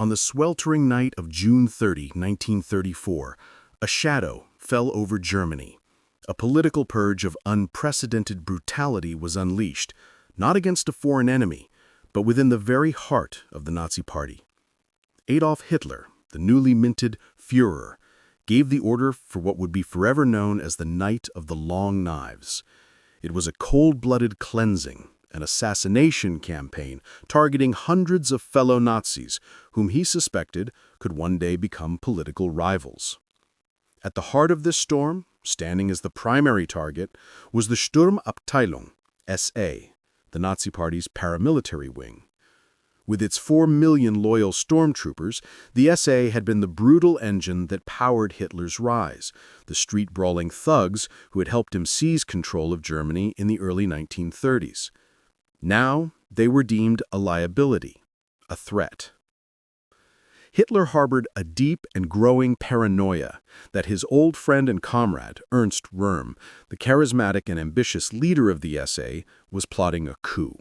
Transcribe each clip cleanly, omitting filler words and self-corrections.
On the sweltering night of June 30, 1934, a shadow fell over Germany. A political purge of unprecedented brutality was unleashed, not against a foreign enemy, but within the very heart of the Nazi Party. Adolf Hitler, the newly minted Führer, gave the order for what would be forever known as the Night of the Long Knives. It was a cold-blooded cleansing, an assassination campaign targeting hundreds of fellow Nazis whom he suspected could one day become political rivals. At the heart of this storm, standing as the primary target, was the Sturmabteilung, SA, the Nazi Party's paramilitary wing. With its 4 million loyal stormtroopers, the SA had been the brutal engine that powered Hitler's rise, the street-brawling thugs who had helped him seize control of Germany in the early 1930s. Now, they were deemed a liability, a threat. Hitler harbored a deep and growing paranoia that his old friend and comrade, Ernst Röhm, the charismatic and ambitious leader of the SA, was plotting a coup.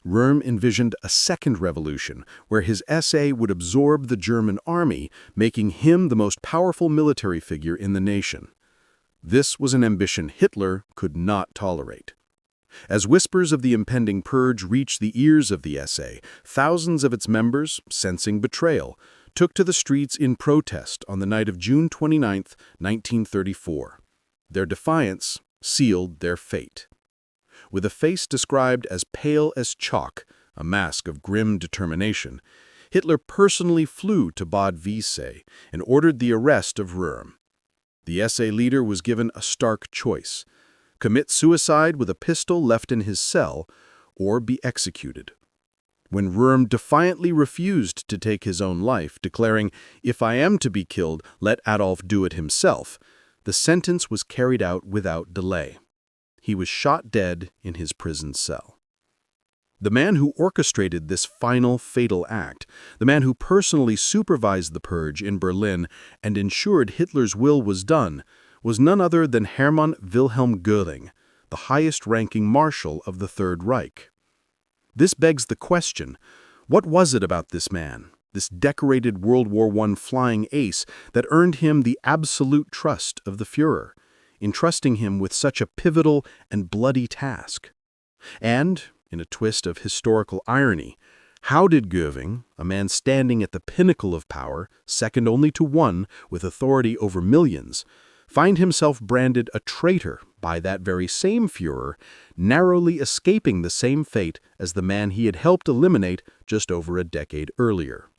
Röhm envisioned a second revolution where his SA would absorb the German army, making him the most powerful military figure in the nation. This was an ambition Hitler could not tolerate. As whispers of the impending purge reached the ears of the SA, thousands of its members, sensing betrayal, took to the streets in protest on the night of June 29, 1934. Their defiance sealed their fate. With a face described as pale as chalk, a mask of grim determination, Hitler personally flew to Bad Wiessee and ordered the arrest of Röhm. The SA leader was given a stark choice: commit suicide with a pistol left in his cell, or be executed. When Röhm defiantly refused to take his own life, declaring, "If I am to be killed, let Adolf do it himself," the sentence was carried out without delay. He was shot dead in his prison cell. The man who orchestrated this final fatal act, the man who personally supervised the purge in Berlin and ensured Hitler's will was done, was none other than Hermann Wilhelm Göring, the highest-ranking marshal of the Third Reich. This begs the question, what was it about this man, this decorated World War I flying ace, that earned him the absolute trust of the Führer, entrusting him with such a pivotal and bloody task? And, in a twist of historical irony, how did Göring, a man standing at the pinnacle of power, second only to one with authority over millions, find himself branded a traitor by that very same Führer, narrowly escaping the same fate as the man he had helped eliminate just over a decade earlier?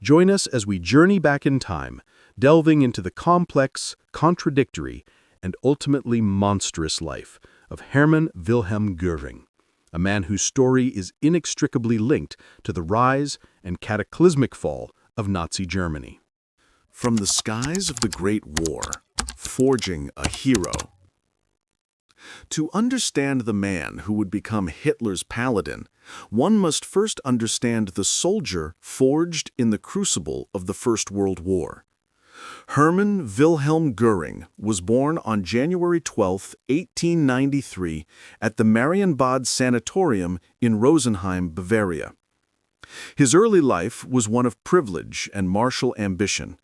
Join us as we journey back in time, delving into the complex, contradictory, and ultimately monstrous life of Hermann Wilhelm Göring, a man whose story is inextricably linked to the rise and cataclysmic fall of Nazi Germany. From the skies of the Great War, forging a hero. To understand the man who would become Hitler's paladin, one must first understand the soldier forged in the crucible of the First World War. Hermann Wilhelm Göring was born on January 12, 1893, at the Marienbad Sanatorium in Rosenheim, Bavaria. His early life was one of privilege and martial ambition.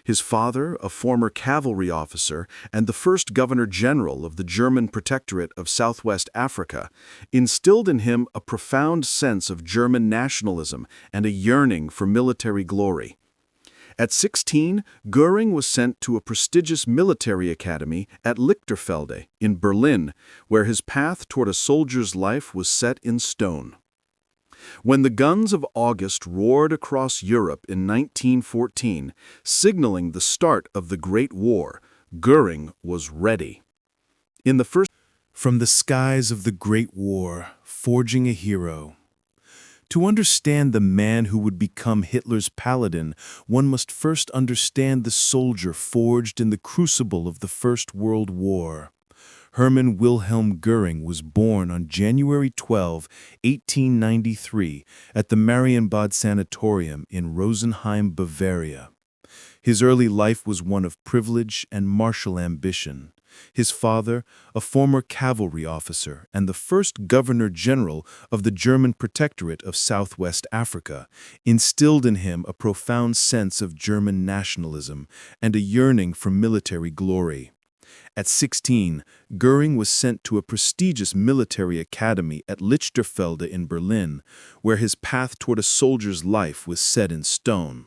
His father, a former cavalry officer and the first governor-general of the German Protectorate of Southwest Africa, instilled in him a profound sense of German nationalism and a yearning for military glory. At 16, Göring was sent to a prestigious military academy at Lichterfelde in Berlin, where his path toward a soldier's life was set in stone. When the guns of August roared across Europe in 1914, signaling the start of the Great War, Göring was ready. From the skies of the Great War, forging a hero. To understand the man who would become Hitler's paladin, one must first understand the soldier forged in the crucible of the First World War. Hermann Wilhelm Göring was born on January 12, 1893, at the Marienbad Sanatorium in Rosenheim, Bavaria. His early life was one of privilege and martial ambition. His father, a former cavalry officer and the first governor-general of the German Protectorate of Southwest Africa, instilled in him a profound sense of German nationalism and a yearning for military glory. At 16, Göring was sent to a prestigious military academy at Lichterfelde in Berlin, where his path toward a soldier's life was set in stone.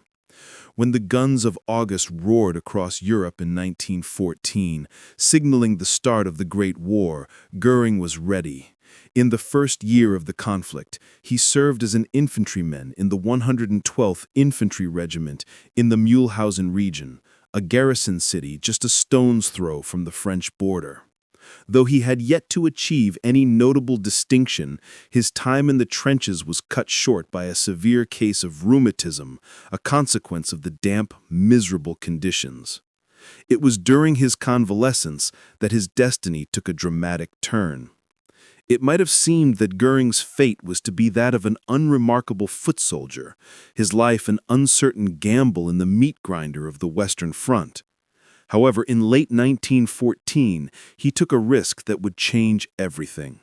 When the guns of August roared across Europe in 1914, signaling the start of the Great War, Göring was ready. In the first year of the conflict, he served as an infantryman in the 112th Infantry Regiment in the Mühlhausen region, a garrison city just a stone's throw from the French border. Though he had yet to achieve any notable distinction, his time in the trenches was cut short by a severe case of rheumatism, a consequence of the damp, miserable conditions. It was during his convalescence that his destiny took a dramatic turn. It might have seemed that Göring's fate was to be that of an unremarkable foot soldier, his life an uncertain gamble in the meat grinder of the Western Front. However, in late 1914, he took a risk that would change everything.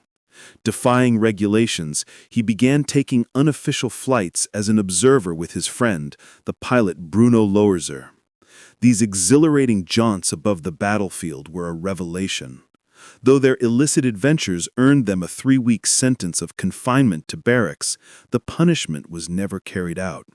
Defying regulations, he began taking unofficial flights as an observer with his friend, the pilot Bruno Loerzer. These exhilarating jaunts above the battlefield were a revelation. Though their illicit adventures earned them a 3-week sentence of confinement to barracks, the punishment was never carried out.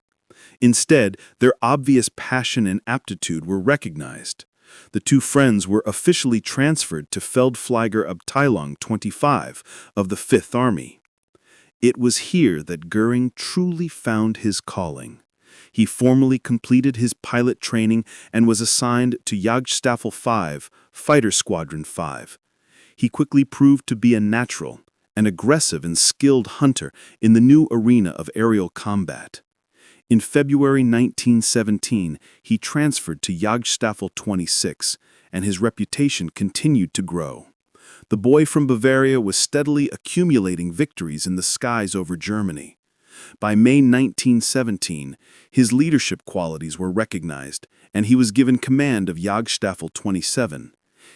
Instead, their obvious passion and aptitude were recognized. The two friends were officially transferred to Feldfliegerabteilung 25 of the Fifth Army. It was here that Göring truly found his calling. He formally completed his pilot training and was assigned to Jagdstaffel 5, Fighter Squadron 5. He quickly proved to be a natural, an aggressive and skilled hunter in the new arena of aerial combat. In February 1917, he transferred to Jagdstaffel 26, and his reputation continued to grow. The boy from Bavaria was steadily accumulating victories in the skies over Germany. By May 1917, his leadership qualities were recognized, and he was given command of Jagdstaffel 27.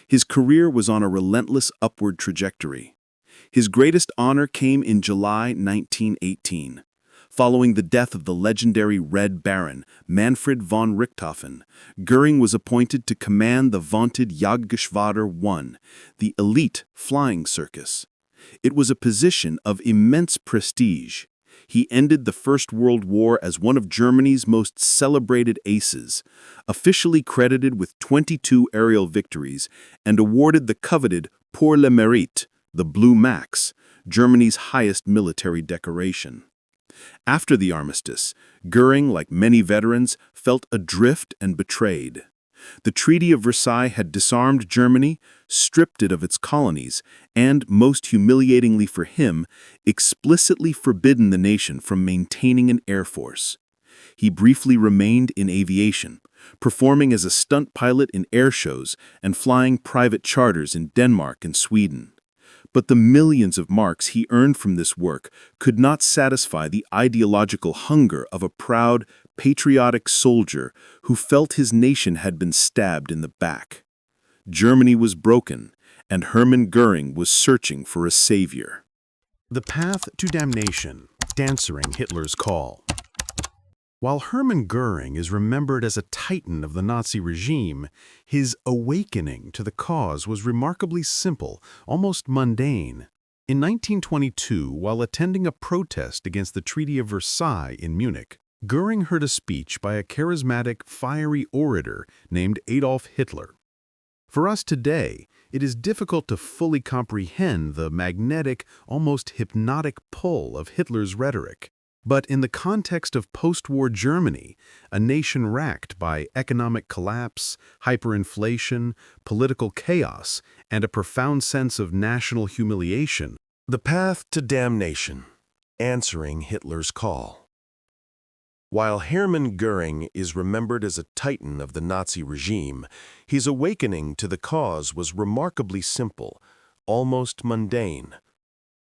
His career was on a relentless upward trajectory. His greatest honor came in July 1918. Following the death of the legendary Red Baron, Manfred von Richthofen, Göring was appointed to command the vaunted Jagdgeschwader 1, the elite flying circus. It was a position of immense prestige. He ended the First World War as one of Germany's most celebrated aces, officially credited with 22 aerial victories, and awarded the coveted Pour le Mérite, the Blue Max, Germany's highest military decoration. After the armistice, Göring, like many veterans, felt adrift and betrayed. The Treaty of Versailles had disarmed Germany, stripped it of its colonies, and, most humiliatingly for him, explicitly forbidden the nation from maintaining an air force. He briefly remained in aviation, performing as a stunt pilot in air shows and flying private charters in Denmark and Sweden. But the millions of marks he earned from this work could not satisfy the ideological hunger of a proud, patriotic soldier who felt his nation had been stabbed in the back. Germany was broken, and Hermann Göring was searching for a savior. The path to damnation, answering Hitler's call. While Hermann Göring is remembered as a titan of the Nazi regime, his awakening to the cause was remarkably simple, almost mundane. In 1922, while attending a protest against the Treaty of Versailles in Munich, Göring heard a speech by a charismatic, fiery orator named Adolf Hitler. For us today, it is difficult to fully comprehend the magnetic, almost hypnotic pull of Hitler's rhetoric. But in the context of post-war Germany, a nation racked by economic collapse, hyperinflation, political chaos, and a profound sense of national humiliation, the path to damnation, answering Hitler's call. While Hermann Göring is remembered as a titan of the Nazi regime, his awakening to the cause was remarkably simple, almost mundane.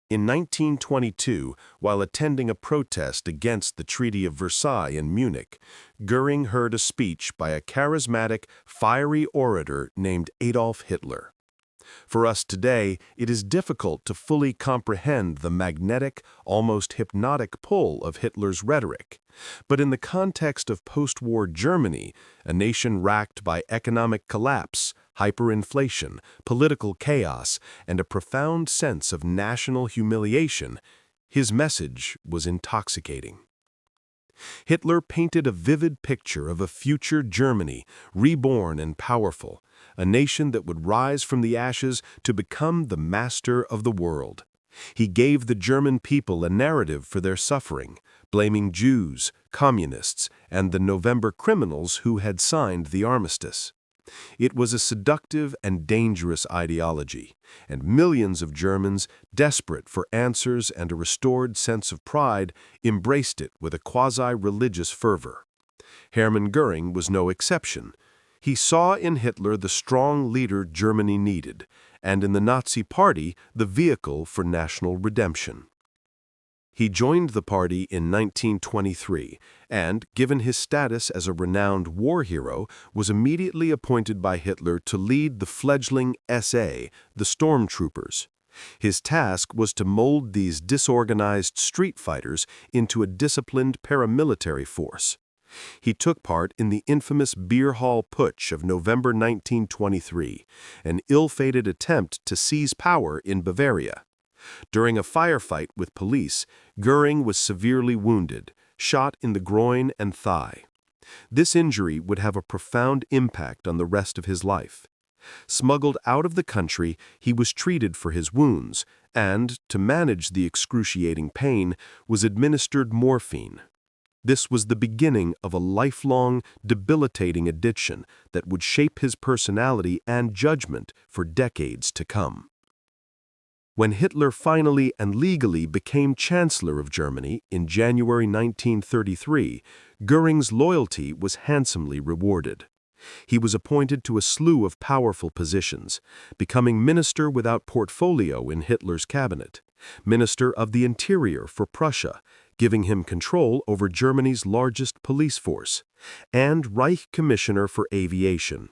In 1922, while attending a protest against the Treaty of Versailles in Munich, Göring heard a speech by a charismatic, fiery orator named Adolf Hitler. For us today, it is difficult to fully comprehend the magnetic, almost hypnotic pull of Hitler's rhetoric. But in the context of post-war Germany, a nation racked by economic collapse, hyperinflation, political chaos, and a profound sense of national humiliation, his message was intoxicating. Hitler painted a vivid picture of a future Germany, reborn and powerful, a nation that would rise from the ashes to become the master of the world. He gave the German people a narrative for their suffering, blaming Jews, communists, and the November criminals who had signed the armistice. It was a seductive and dangerous ideology, and millions of Germans, desperate for answers and a restored sense of pride, embraced it with a quasi-religious fervor. Hermann Göring was no exception. He saw in Hitler the strong leader Germany needed, and in the Nazi Party the vehicle for national redemption. He joined the party in 1923 and, given his status as a renowned war hero, was immediately appointed by Hitler to lead the fledgling SA, the stormtroopers. His task was to mold these disorganized street fighters into a disciplined paramilitary force. He took part in the infamous Beer Hall Putsch of November 1923, an ill-fated attempt to seize power in Bavaria. During a firefight with police, Göring was severely wounded, shot in the groin and thigh. This injury would have a profound impact on the rest of his life. Smuggled out of the country, he was treated for his wounds and, to manage the excruciating pain, was administered morphine. This was the beginning of a lifelong, debilitating addiction that would shape his personality and judgment for decades to come. When Hitler finally and legally became Chancellor of Germany in January 1933, Göring's loyalty was handsomely rewarded. He was appointed to a slew of powerful positions, becoming Minister without portfolio in Hitler's cabinet, Minister of the Interior for Prussia, giving him control over Germany's largest police force, and Reich Commissioner for Aviation.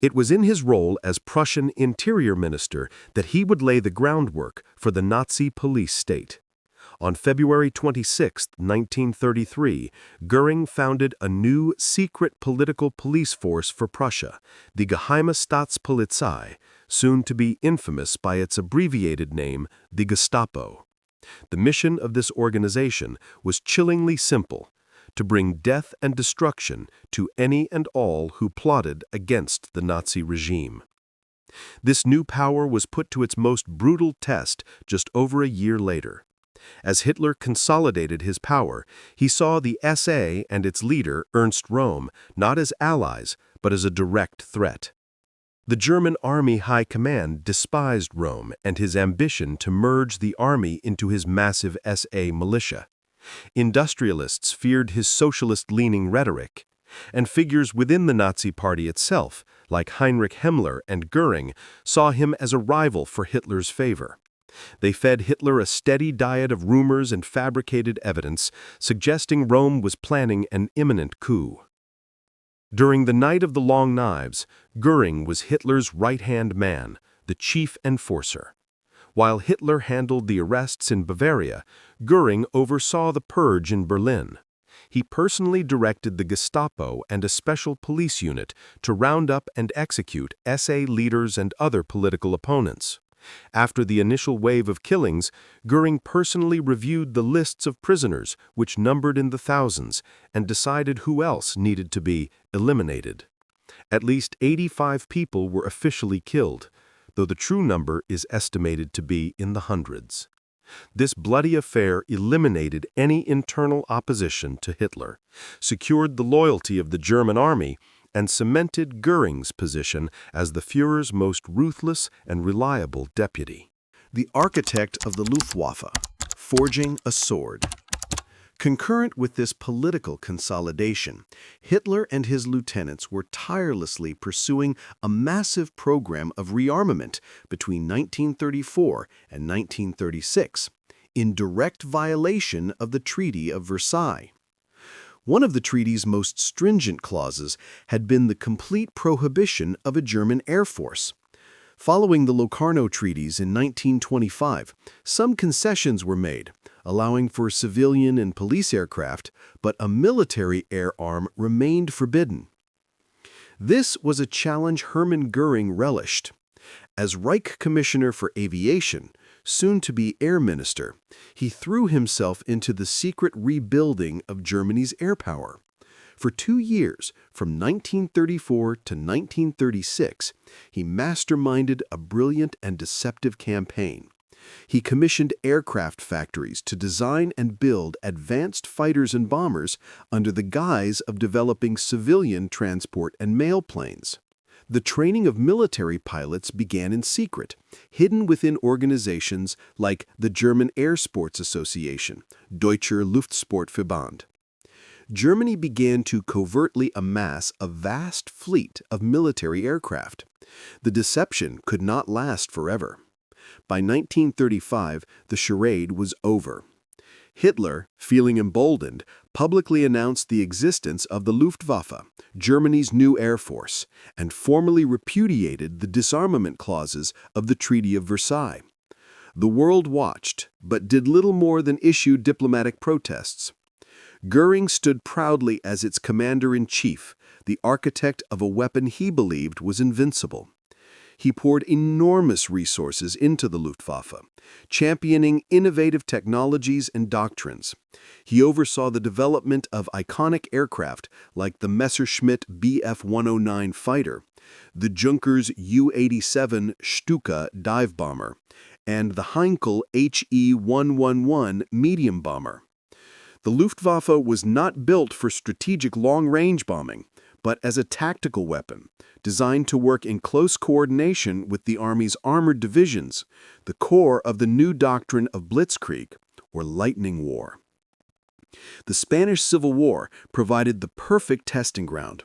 It was in his role as Prussian Interior Minister that he would lay the groundwork for the Nazi police state. On February 26, 1933, Göring founded a new secret political police force for Prussia, the Geheime Staatspolizei, soon to be infamous by its abbreviated name, the Gestapo. The mission of this organization was chillingly simple: to bring death and destruction to any and all who plotted against the Nazi regime. This new power was put to its most brutal test just over a year later. As Hitler consolidated his power, he saw the SA and its leader, Ernst Röhm, not as allies, but as a direct threat. The German Army High Command despised Röhm and his ambition to merge the army into his massive SA militia. Industrialists feared his socialist-leaning rhetoric, and figures within the Nazi Party itself, like Heinrich Himmler and Göring, saw him as a rival for Hitler's favor. They fed Hitler a steady diet of rumors and fabricated evidence, suggesting Röhm was planning an imminent coup. During the Night of the Long Knives, Göring was Hitler's right-hand man, the chief enforcer. While Hitler handled the arrests in Bavaria, Göring oversaw the purge in Berlin. He personally directed the Gestapo and a special police unit to round up and execute SA leaders and other political opponents. After the initial wave of killings, Göring personally reviewed the lists of prisoners, which numbered in the thousands, and decided who else needed to be eliminated. At least 85 people were officially killed, though the true number is estimated to be in the hundreds. This bloody affair eliminated any internal opposition to Hitler, secured the loyalty of the German army, and cemented Göring's position as the Führer's most ruthless and reliable deputy. The architect of the Luftwaffe, forging a sword. Concurrent with this political consolidation, Hitler and his lieutenants were tirelessly pursuing a massive program of rearmament between 1934 and 1936, in direct violation of the Treaty of Versailles. One of the treaty's most stringent clauses had been the complete prohibition of a German air force. Following the Locarno treaties in 1925, some concessions were made, allowing for civilian and police aircraft, but a military air arm remained forbidden. This was a challenge Hermann Göring relished. As Reich Commissioner for Aviation, soon to be Air Minister, he threw himself into the secret rebuilding of Germany's air power. For 2 years, from 1934 to 1936, he masterminded a brilliant and deceptive campaign. He commissioned aircraft factories to design and build advanced fighters and bombers under the guise of developing civilian transport and mail planes. The training of military pilots began in secret, hidden within organizations like the German Air Sports Association, Deutscher Luftsportverband. Germany began to covertly amass a vast fleet of military aircraft. The deception could not last forever. By 1935, the charade was over. Hitler, feeling emboldened, publicly announced the existence of the Luftwaffe, Germany's new air force, and formally repudiated the disarmament clauses of the Treaty of Versailles. The world watched, but did little more than issue diplomatic protests. Göring stood proudly as its commander-in-chief, the architect of a weapon he believed was invincible. He poured enormous resources into the Luftwaffe, championing innovative technologies and doctrines. He oversaw the development of iconic aircraft like the Messerschmitt Bf-109 fighter, the Junkers U-87 Stuka dive bomber, and the Heinkel He-111 medium bomber. The Luftwaffe was not built for strategic long-range bombing, but as a tactical weapon, designed to work in close coordination with the Army's armored divisions, the core of the new doctrine of Blitzkrieg, or lightning war. The Spanish Civil War provided the perfect testing ground.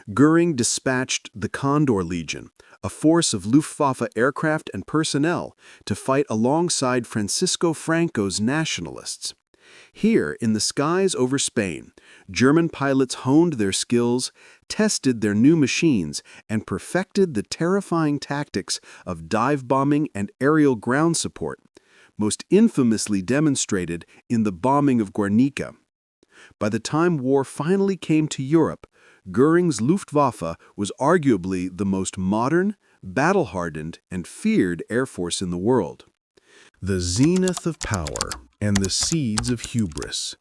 Göring dispatched the Condor Legion, a force of Luftwaffe aircraft and personnel, to fight alongside Francisco Franco's nationalists. Here, in the skies over Spain, German pilots honed their skills, tested their new machines, and perfected the terrifying tactics of dive bombing and aerial ground support, most infamously demonstrated in the bombing of Guernica. By the time war finally came to Europe, Göring's Luftwaffe was arguably the most modern, battle-hardened, and feared air force in the world. The zenith of power and the seeds of hubris.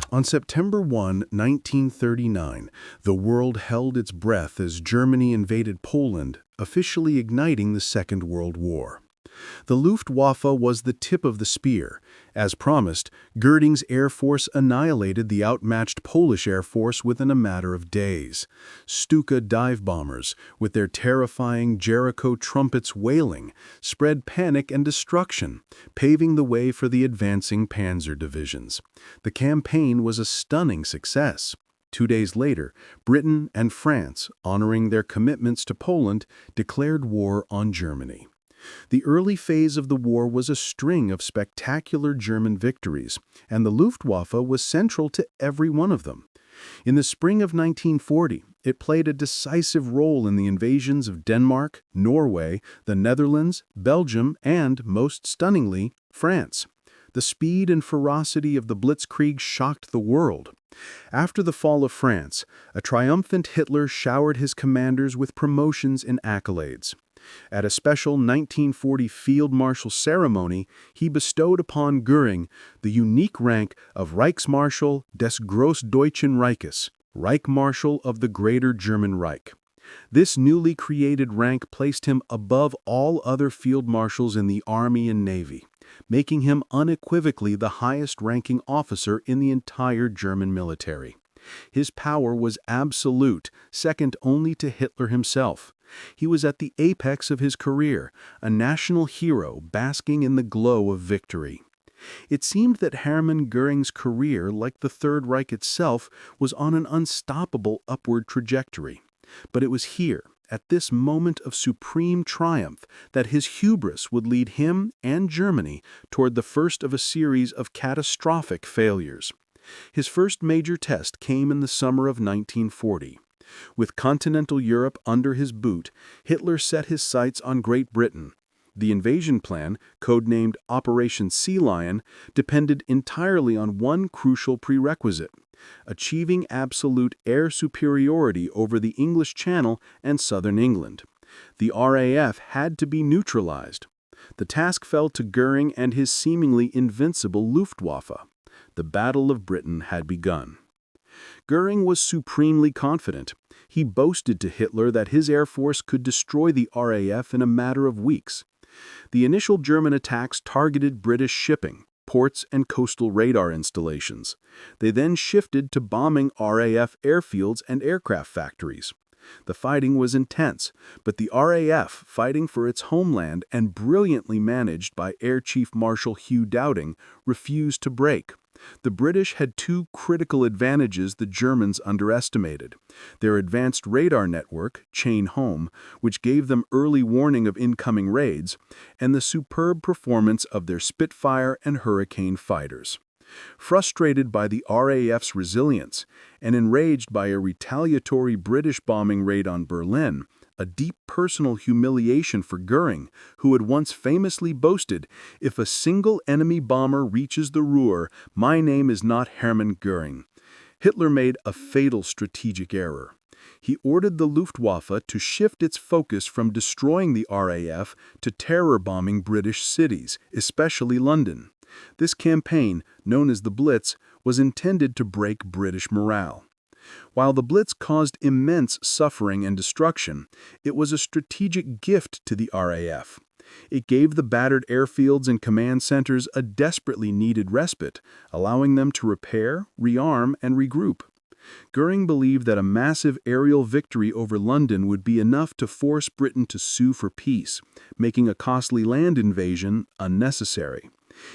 On September 1, 1939, the world held its breath as Germany invaded Poland, officially igniting the Second World War. The Luftwaffe was the tip of the spear. As promised, Göring's Air Force annihilated the outmatched Polish Air Force within a matter of days. Stuka dive bombers, with their terrifying Jericho trumpets wailing, spread panic and destruction, paving the way for the advancing panzer divisions. The campaign was a stunning success. 2 days later, Britain and France, honoring their commitments to Poland, declared war on Germany. The early phase of the war was a string of spectacular German victories, and the Luftwaffe was central to every one of them. In the spring of 1940, it played a decisive role in the invasions of Denmark, Norway, the Netherlands, Belgium, and, most stunningly, France. The speed and ferocity of the Blitzkrieg shocked the world. After the fall of France, a triumphant Hitler showered his commanders with promotions and accolades. At a special 1940 Field Marshal ceremony, he bestowed upon Göring the unique rank of Reichsmarschall des Großdeutschen Reiches, Reich Marshal of the Greater German Reich. This newly created rank placed him above all other field marshals in the Army and Navy, making him unequivocally the highest-ranking officer in the entire German military. His power was absolute, second only to Hitler himself. He was at the apex of his career, a national hero basking in the glow of victory. It seemed that Hermann Göring's career, like the Third Reich itself, was on an unstoppable upward trajectory. But it was here, at this moment of supreme triumph, that his hubris would lead him and Germany toward the first of a series of catastrophic failures. His first major test came in the summer of 1940. With continental Europe under his boot, Hitler set his sights on Great Britain. The invasion plan, codenamed Operation Sea Lion, depended entirely on one crucial prerequisite: achieving absolute air superiority over the English Channel and southern England. The RAF had to be neutralized. The task fell to Göring and his seemingly invincible Luftwaffe. The Battle of Britain had begun. Göring was supremely confident. He boasted to Hitler that his air force could destroy the RAF in a matter of weeks. The initial German attacks targeted British shipping, ports, and coastal radar installations. They then shifted to bombing RAF airfields and aircraft factories. The fighting was intense, but the RAF, fighting for its homeland and brilliantly managed by Air Chief Marshal Hugh Dowding, refused to break. The British had two critical advantages the Germans underestimated: their advanced radar network, Chain Home, which gave them early warning of incoming raids, and the superb performance of their Spitfire and Hurricane fighters. Frustrated by the RAF's resilience and enraged by a retaliatory British bombing raid on Berlin, a deep personal humiliation for Göring, who had once famously boasted, "If a single enemy bomber reaches the Ruhr, my name is not Hermann Göring," Hitler made a fatal strategic error. He ordered the Luftwaffe to shift its focus from destroying the RAF to terror bombing British cities, especially London. This campaign, known as the Blitz, was intended to break British morale. While the Blitz caused immense suffering and destruction, it was a strategic gift to the RAF. It gave the battered airfields and command centers a desperately needed respite, allowing them to repair, rearm, and regroup. Göring believed that a massive aerial victory over London would be enough to force Britain to sue for peace, making a costly land invasion unnecessary.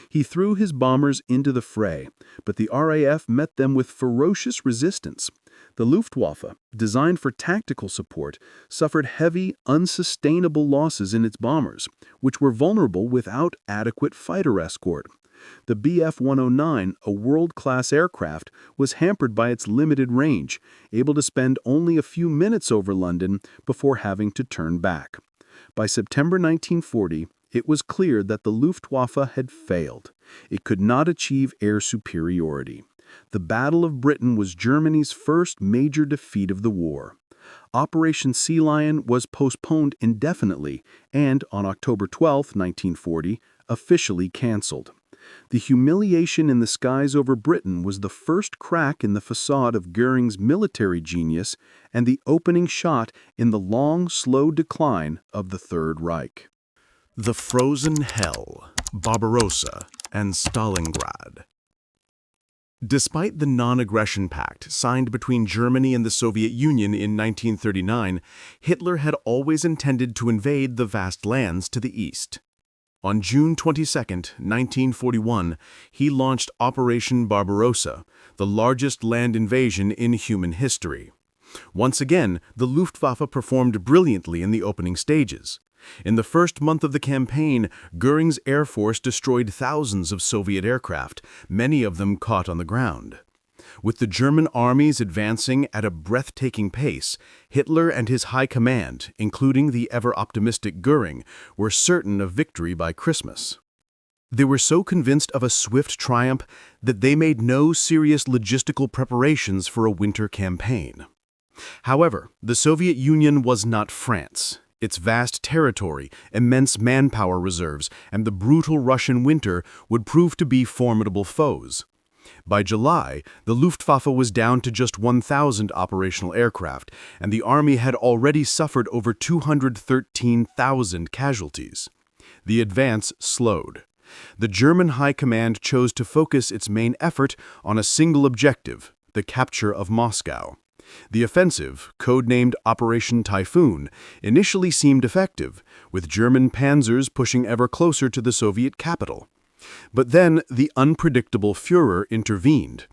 He threw his bombers into the fray, but the RAF met them with ferocious resistance. The Luftwaffe, designed for tactical support, suffered heavy, unsustainable losses in its bombers, which were vulnerable without adequate fighter escort. The Bf-109, a world-class aircraft, was hampered by its limited range, able to spend only a few minutes over London before having to turn back. By September 1940, it was clear that the Luftwaffe had failed. It could not achieve air superiority. The Battle of Britain was Germany's first major defeat of the war. Operation Sea Lion was postponed indefinitely and, on October 12, 1940, officially canceled. The humiliation in the skies over Britain was the first crack in the facade of Göring's military genius and the opening shot in the long, slow decline of the Third Reich. The Frozen Hell, Barbarossa, and Stalingrad. Despite the non-aggression pact signed between Germany and the Soviet Union in 1939, Hitler had always intended to invade the vast lands to the east. On June 22, 1941, he launched Operation Barbarossa, the largest land invasion in human history. Once again, the Luftwaffe performed brilliantly in the opening stages. In the first month of the campaign, Göring's Air Force destroyed thousands of Soviet aircraft, many of them caught on the ground. With the German armies advancing at a breathtaking pace, Hitler and his high command, including the ever-optimistic Göring, were certain of victory by Christmas. They were so convinced of a swift triumph that they made no serious logistical preparations for a winter campaign. However, the Soviet Union was not France. Its vast territory, immense manpower reserves, and the brutal Russian winter would prove to be formidable foes. By July, the Luftwaffe was down to just 1,000 operational aircraft, and the army had already suffered over 213,000 casualties. The advance slowed. The German High Command chose to focus its main effort on a single objective: the capture of Moscow. The offensive, codenamed Operation Typhoon, initially seemed effective, with German panzers pushing ever closer to the Soviet capital. But then the unpredictable Führer intervened.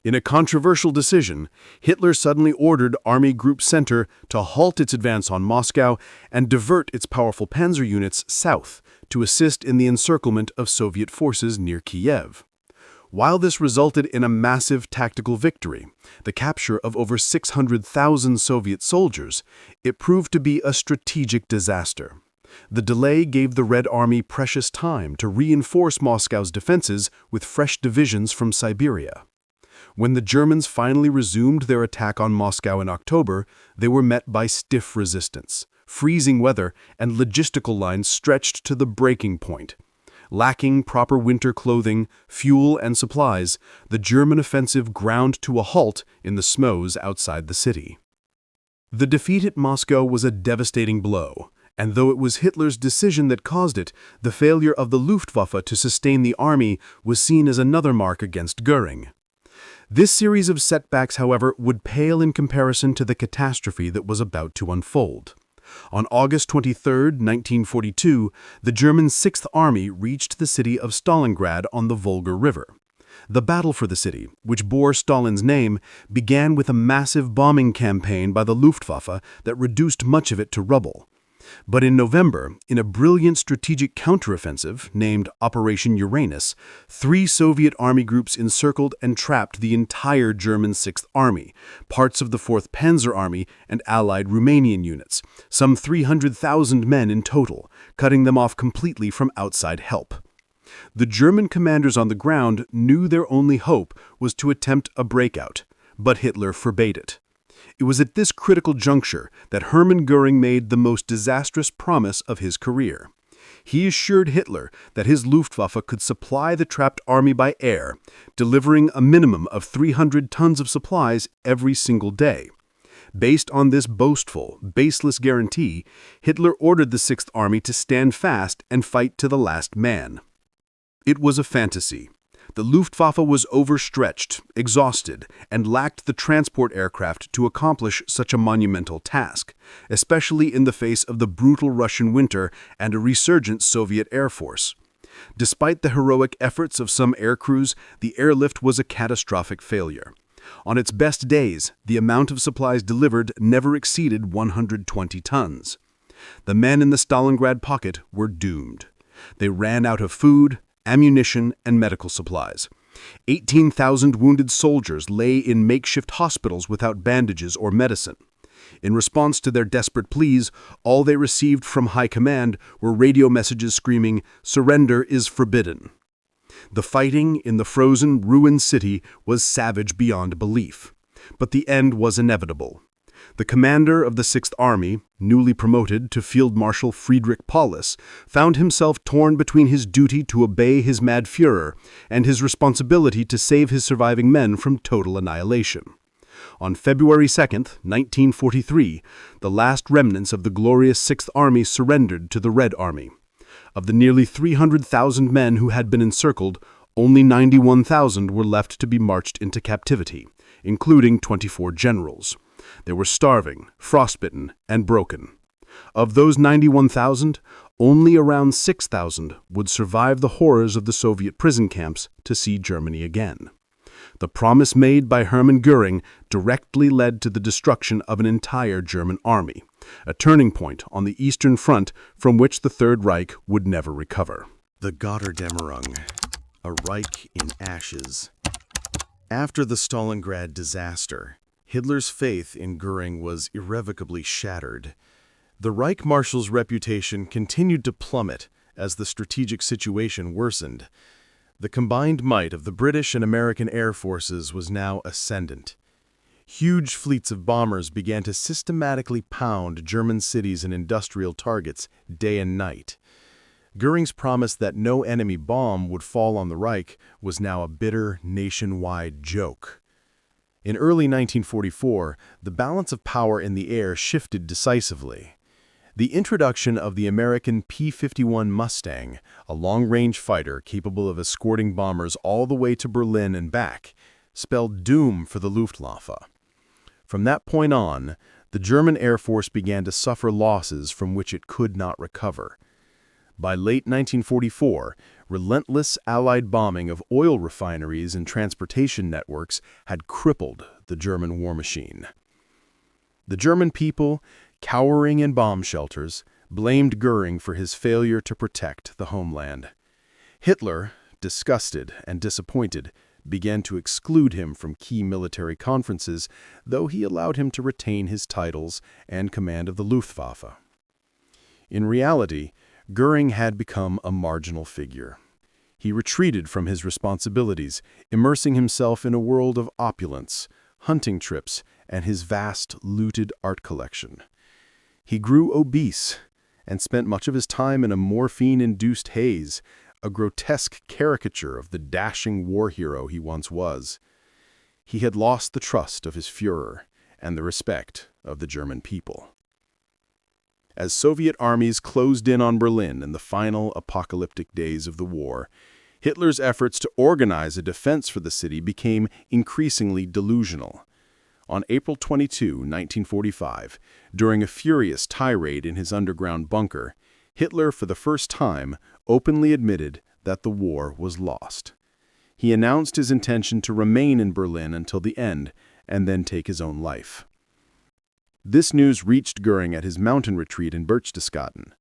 In a controversial decision, Hitler suddenly ordered Army Group Center to halt its advance on Moscow and divert its powerful panzer units south to assist in the encirclement of Soviet forces near Kiev. While this resulted in a massive tactical victory, the capture of over 600,000 Soviet soldiers, it proved to be a strategic disaster. The delay gave the Red Army precious time to reinforce Moscow's defenses with fresh divisions from Siberia. When the Germans finally resumed their attack on Moscow in October, they were met by stiff resistance, freezing weather, and logistical lines stretched to the breaking point. Lacking proper winter clothing, fuel, and supplies, the German offensive ground to a halt in the snows outside the city. The defeat at Moscow was a devastating blow, and though it was Hitler's decision that caused it, the failure of the Luftwaffe to sustain the army was seen as another mark against Göring. This series of setbacks, however, would pale in comparison to the catastrophe that was about to unfold. On August 23, 1942, the German Sixth Army reached the city of Stalingrad on the Volga River. The battle for the city, which bore Stalin's name, began with a massive bombing campaign by the Luftwaffe that reduced much of it to rubble. But in November, in a brilliant strategic counteroffensive named Operation Uranus, 3 Soviet army groups encircled and trapped the entire German Sixth Army, parts of the 4th Panzer Army, and allied Romanian units, some 300,000 men in total, cutting them off completely from outside help. The German commanders on the ground knew their only hope was to attempt a breakout, but Hitler forbade it. It was at this critical juncture that Hermann Göring made the most disastrous promise of his career. He assured Hitler that his Luftwaffe could supply the trapped army by air, delivering a minimum of 300 tons of supplies every single day. Based on this boastful, baseless guarantee, Hitler ordered the Sixth Army to stand fast and fight to the last man. It was a fantasy. The Luftwaffe was overstretched, exhausted, and lacked the transport aircraft to accomplish such a monumental task, especially in the face of the brutal Russian winter and a resurgent Soviet Air Force. Despite the heroic efforts of some aircrews, the airlift was a catastrophic failure. On its best days, the amount of supplies delivered never exceeded 120 tons. The men in the Stalingrad pocket were doomed. They ran out of food, ammunition, and medical supplies. 18,000 wounded soldiers lay in makeshift hospitals without bandages or medicine. In response to their desperate pleas, all they received from high command were radio messages screaming, "Surrender is forbidden." The fighting in the frozen, ruined city was savage beyond belief. But the end was inevitable. The commander of the Sixth Army, newly promoted to Field Marshal Friedrich Paulus, found himself torn between his duty to obey his mad Führer and his responsibility to save his surviving men from total annihilation. On February 2, 1943, the last remnants of the glorious Sixth Army surrendered to the Red Army. Of the nearly 300,000 men who had been encircled, only 91,000 were left to be marched into captivity, including 24 generals. They were starving, frostbitten, and broken. Of those 91,000, only around 6,000 would survive the horrors of the Soviet prison camps to see Germany again. The promise made by Hermann Göring directly led to the destruction of an entire German army, a turning point on the Eastern Front from which the Third Reich would never recover. The Götterdämmerung, a Reich in ashes. After the Stalingrad disaster, Hitler's faith in Göring was irrevocably shattered. The Reich Marshal's reputation continued to plummet as the strategic situation worsened. The combined might of the British and American air forces was now ascendant. Huge fleets of bombers began to systematically pound German cities and industrial targets day and night. Göring's promise that no enemy bomb would fall on the Reich was now a bitter nationwide joke. In early 1944, the balance of power in the air shifted decisively. The introduction of the American P-51 Mustang, a long-range fighter capable of escorting bombers all the way to Berlin and back, spelled doom for the Luftwaffe. From that point on, the German Air Force began to suffer losses from which it could not recover. By late 1944, relentless Allied bombing of oil refineries and transportation networks had crippled the German war machine. The German people, cowering in bomb shelters, blamed Göring for his failure to protect the homeland. Hitler, disgusted and disappointed, began to exclude him from key military conferences, though he allowed him to retain his titles and command of the Luftwaffe. In reality, Göring had become a marginal figure. He retreated from his responsibilities, immersing himself in a world of opulence, hunting trips, and his vast, looted art collection. He grew obese and spent much of his time in a morphine-induced haze, a grotesque caricature of the dashing war hero he once was. He had lost the trust of his Führer and the respect of the German people. As Soviet armies closed in on Berlin in the final apocalyptic days of the war, Hitler's efforts to organize a defense for the city became increasingly delusional. On April 22, 1945, during a furious tirade in his underground bunker, Hitler, for the first time, openly admitted that the war was lost. He announced his intention to remain in Berlin until the end and then take his own life. This news reached Göring at his mountain retreat in Berchtesgaden.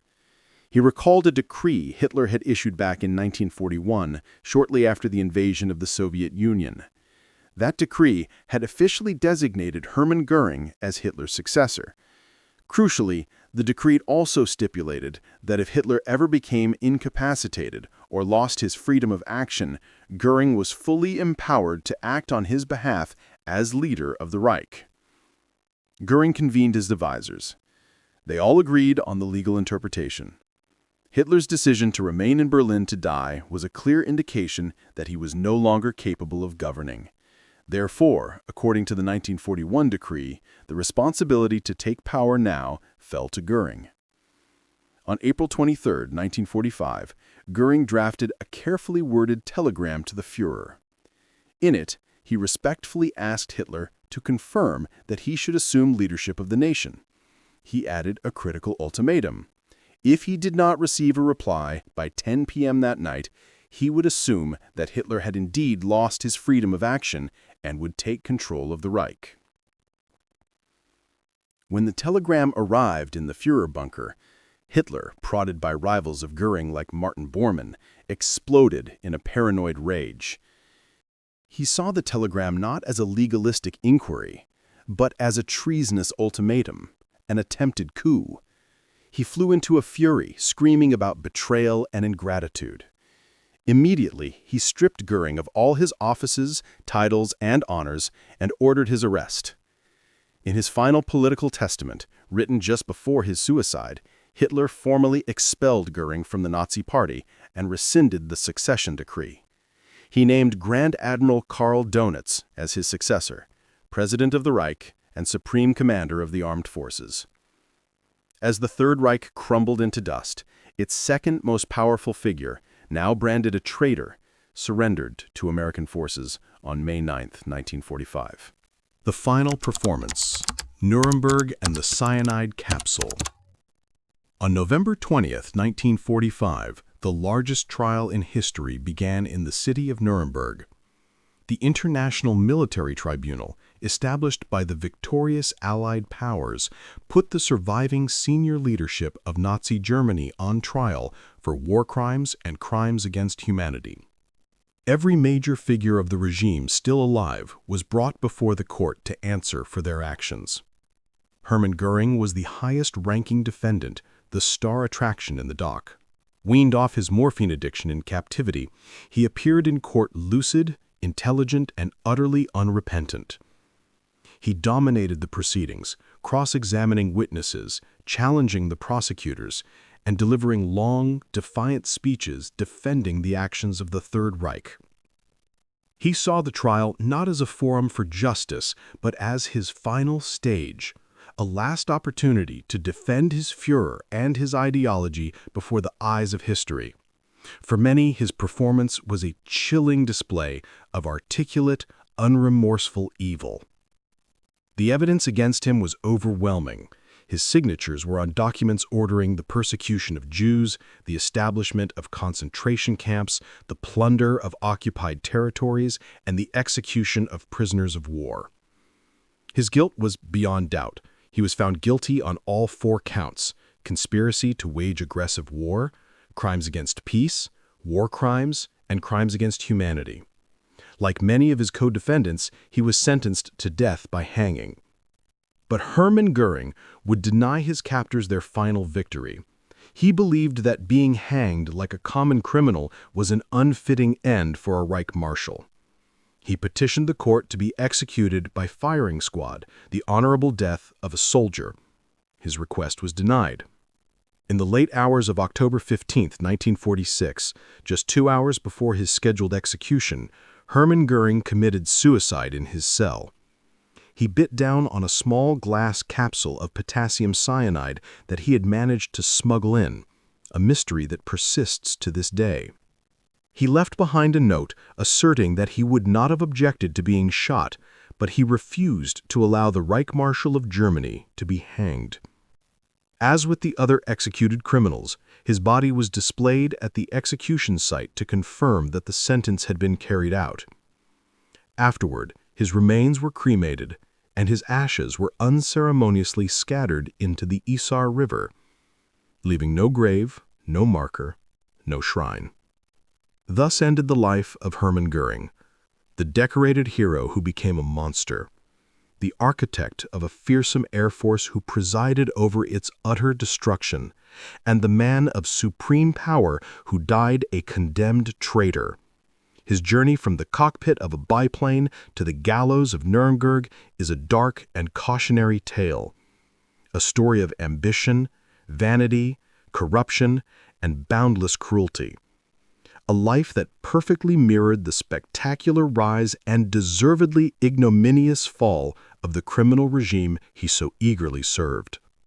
He recalled a decree Hitler had issued back in 1941, shortly after the invasion of the Soviet Union. That decree had officially designated Hermann Göring as Hitler's successor. Crucially, the decree also stipulated that if Hitler ever became incapacitated or lost his freedom of action, Göring was fully empowered to act on his behalf as leader of the Reich. Göring convened his advisors. They all agreed on the legal interpretation. Hitler's decision to remain in Berlin to die was a clear indication that he was no longer capable of governing. Therefore, according to the 1941 decree, the responsibility to take power now fell to Göring. On April 23, 1945, Göring drafted a carefully worded telegram to the Führer. In it, he respectfully asked Hitler to confirm that he should assume leadership of the nation. He added a critical ultimatum. If he did not receive a reply by 10 p.m. that night, he would assume that Hitler had indeed lost his freedom of action and would take control of the Reich. When the telegram arrived in the Führer bunker, Hitler, prodded by rivals of Göring like Martin Bormann, exploded in a paranoid rage. He saw the telegram not as a legalistic inquiry, but as a treasonous ultimatum, an attempted coup. He flew into a fury, screaming about betrayal and ingratitude. Immediately, he stripped Göring of all his offices, titles, and honors, and ordered his arrest. In his final political testament, written just before his suicide, Hitler formally expelled Göring from the Nazi Party and rescinded the succession decree. He named Grand Admiral Karl Dönitz as his successor, President of the Reich and Supreme Commander of the Armed Forces. As the Third Reich crumbled into dust, its second most powerful figure, now branded a traitor, surrendered to American forces on May 9, 1945. The final performance, Nuremberg and the Cyanide Capsule. On November 20, 1945, the largest trial in history began in the city of Nuremberg. The International Military Tribunal, established by the victorious Allied powers, put the surviving senior leadership of Nazi Germany on trial for war crimes and crimes against humanity. Every major figure of the regime still alive was brought before the court to answer for their actions. Hermann Göring was the highest-ranking defendant, the star attraction in the dock. Weaned off his morphine addiction in captivity, he appeared in court lucid, intelligent, and utterly unrepentant. He dominated the proceedings, cross-examining witnesses, challenging the prosecutors, and delivering long, defiant speeches defending the actions of the Third Reich. He saw the trial not as a forum for justice, but as his final stage, a last opportunity to defend his Führer and his ideology before the eyes of history. For many, his performance was a chilling display of articulate, unremorseful evil. The evidence against him was overwhelming. His signatures were on documents ordering the persecution of Jews, the establishment of concentration camps, the plunder of occupied territories, and the execution of prisoners of war. His guilt was beyond doubt. He was found guilty on all 4 counts: conspiracy to wage aggressive war, crimes against peace, war crimes, and crimes against humanity. Like many of his co-defendants, he was sentenced to death by hanging. But Hermann Göring would deny his captors their final victory. He believed that being hanged like a common criminal was an unfitting end for a Reich Marshal. He petitioned the court to be executed by firing squad, the honorable death of a soldier. His request was denied. In the late hours of October 15, 1946, just 2 hours before his scheduled execution, Hermann Göring committed suicide in his cell. He bit down on a small glass capsule of potassium cyanide that he had managed to smuggle in, a mystery that persists to this day. He left behind a note asserting that he would not have objected to being shot, but he refused to allow the Reich Marshal of Germany to be hanged. As with the other executed criminals, his body was displayed at the execution site to confirm that the sentence had been carried out. Afterward, his remains were cremated, and his ashes were unceremoniously scattered into the Isar River, leaving no grave, no marker, no shrine. Thus ended the life of Hermann Göring, the decorated hero who became a monster, the architect of a fearsome air force who presided over its utter destruction, and the man of supreme power who died a condemned traitor. His journey from the cockpit of a biplane to the gallows of Nuremberg is a dark and cautionary tale, a story of ambition, vanity, corruption, and boundless cruelty. A life that perfectly mirrored the spectacular rise and deservedly ignominious fall of the criminal regime he so eagerly served.